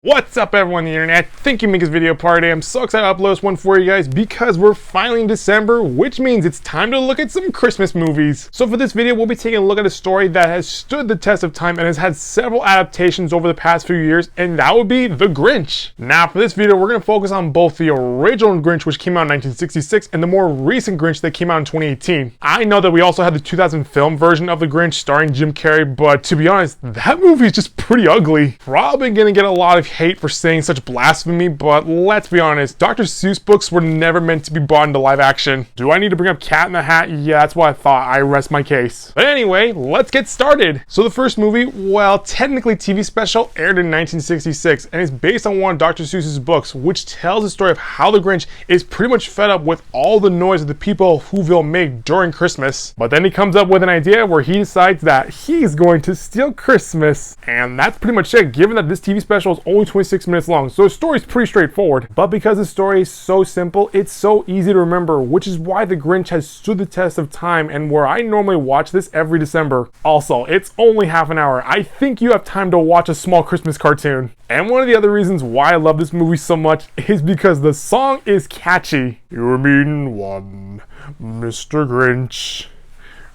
What's up everyone on the internet? Thank you for making this video part. I'm so excited to upload this one for you guys because we're finally in December, which means it's time to look at some Christmas movies. So for this video, we'll be taking a look at a story that has stood the test of time and has had several adaptations over the past few years, and that would be The Grinch. Now for this video, we're going to focus on both the original Grinch, which came out in 1966, and the more recent Grinch that came out in 2018. I know that we also had the 2000 film version of The Grinch starring Jim Carrey, but to be honest, that movie is just pretty ugly. Probably going to get a lot of hate for saying such blasphemy, but let's be honest, Dr. Seuss books were never meant to be brought into live action. Do I need to bring up Cat in the Hat? Yeah, that's what I thought. I rest my case. But anyway, let's get started. So the first movie, well, technically TV special, aired in 1966 and is based on one of Dr. Seuss's books, which tells the story of how the Grinch is pretty much fed up with all the noise that the people of Whoville make during Christmas. But then he comes up with an idea where he decides that he's going to steal Christmas. And that's pretty much it, given that this TV special is only 26 minutes long, so the story's pretty straightforward. But because the story is so simple, it's so easy to remember, which is why The Grinch has stood the test of time and where I normally watch this every December. Also, it's only half an hour. I think you have time to watch a small Christmas cartoon. And one of the other reasons why I love this movie so much is because the song is catchy. You're a mean one, Mr. Grinch.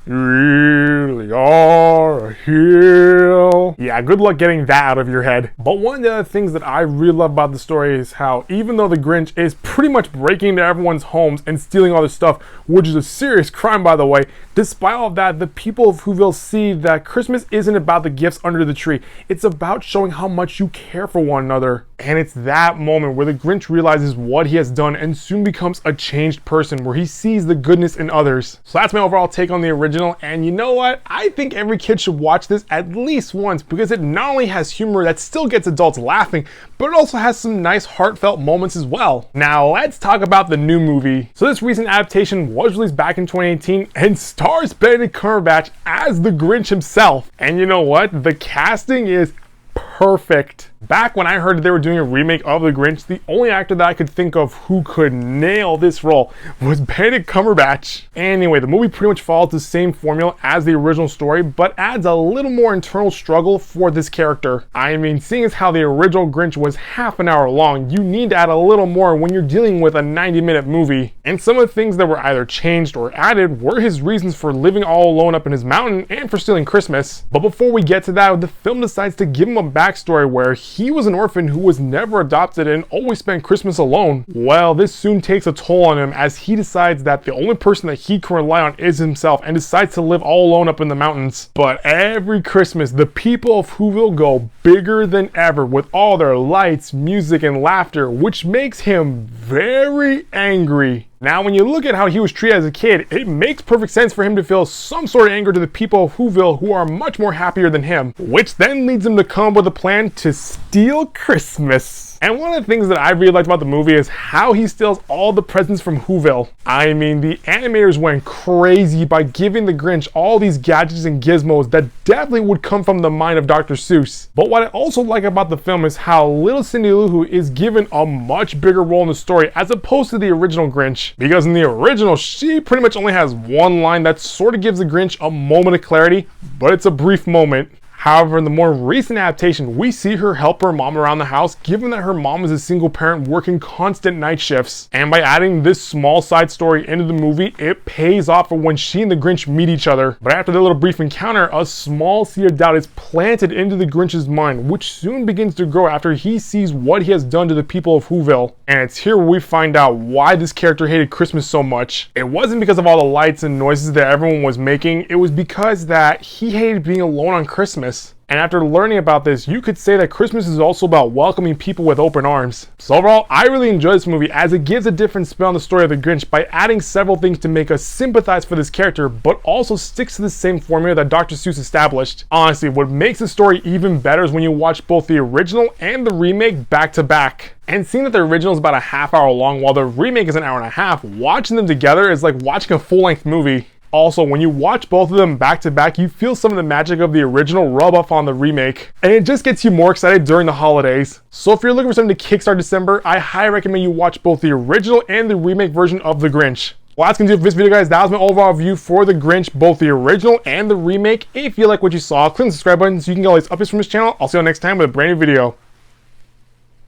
You really are a heel. Yeah, good luck getting that out of your head. But one of the other things that I really love about the story is how even though the Grinch is pretty much breaking into everyone's homes and stealing all their stuff, which is a serious crime by the way, despite all of that, the people of Whoville see that Christmas isn't about the gifts under the tree. It's about showing how much you care for one another. And it's that moment where the Grinch realizes what he has done and soon becomes a changed person, where he sees the goodness in others. So that's my overall take on the original. And you know what? I think every kid should watch this at least once because it not only has humor that still gets adults laughing, but it also has some nice heartfelt moments as well. Now let's talk about the new movie. So this recent adaptation was released back in 2018 and stars Benedict Cumberbatch as the Grinch himself. And you know what? The casting is perfect. Back when I heard they were doing a remake of The Grinch, the only actor that I could think of who could nail this role was Benedict Cumberbatch. Anyway, the movie pretty much follows the same formula as the original story, but adds a little more internal struggle for this character. I mean, seeing as how the original Grinch was half an hour long, you need to add a little more when you're dealing with a 90-minute movie. And some of the things that were either changed or added were his reasons for living all alone up in his mountain and for stealing Christmas. But before we get to that, the film decides to give him a backstory where he was an orphan who was never adopted and always spent Christmas alone. Well, this soon takes a toll on him as he decides that the only person that he can rely on is himself and decides to live all alone up in the mountains. But every Christmas, the people of Whoville go bigger than ever with all their lights, music, and laughter, which makes him very angry. Now, when you look at how he was treated as a kid, it makes perfect sense for him to feel some sort of anger to the people of Whoville who are much more happier than him, which then leads him to come up with a plan to steal Christmas. And one of the things that I really liked about the movie is how he steals all the presents from Whoville. I mean, the animators went crazy by giving the Grinch all these gadgets and gizmos that definitely would come from the mind of Dr. Seuss. But what I also like about the film is how little Cindy Lou Who is given a much bigger role in the story as opposed to the original Grinch. Because in the original, she pretty much only has one line that sort of gives the Grinch a moment of clarity, but it's a brief moment. However, in the more recent adaptation, we see her help her mom around the house, given that her mom is a single parent working constant night shifts. And by adding this small side story into the movie, it pays off for when she and the Grinch meet each other. But after the little brief encounter, a small seed of doubt is planted into the Grinch's mind, which soon begins to grow after he sees what he has done to the people of Whoville. And it's here where we find out why this character hated Christmas so much. It wasn't because of all the lights and noises that everyone was making, it was because that he hated being alone on Christmas. And after learning about this, you could say that Christmas is also about welcoming people with open arms. So overall, I really enjoy this movie as it gives a different spin on the story of the Grinch by adding several things to make us sympathize for this character, but also sticks to the same formula that Dr. Seuss established. Honestly, what makes the story even better is when you watch both the original and the remake back to back. And seeing that the original is about a half hour long while the remake is an hour and a half, watching them together is like watching a full-length movie. Also, when you watch both of them back to back, you feel some of the magic of the original rub off on the remake, and it just gets you more excited during the holidays. So if you're looking for something to kickstart December, I highly recommend you watch both the original and the remake version of The Grinch. Well, that's going to do it for this video, guys. That was my overall review for The Grinch, both the original and the remake. If you like what you saw, click the subscribe button so you can get all these updates from this channel. I'll see you next time with a brand new video.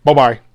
Bye-bye.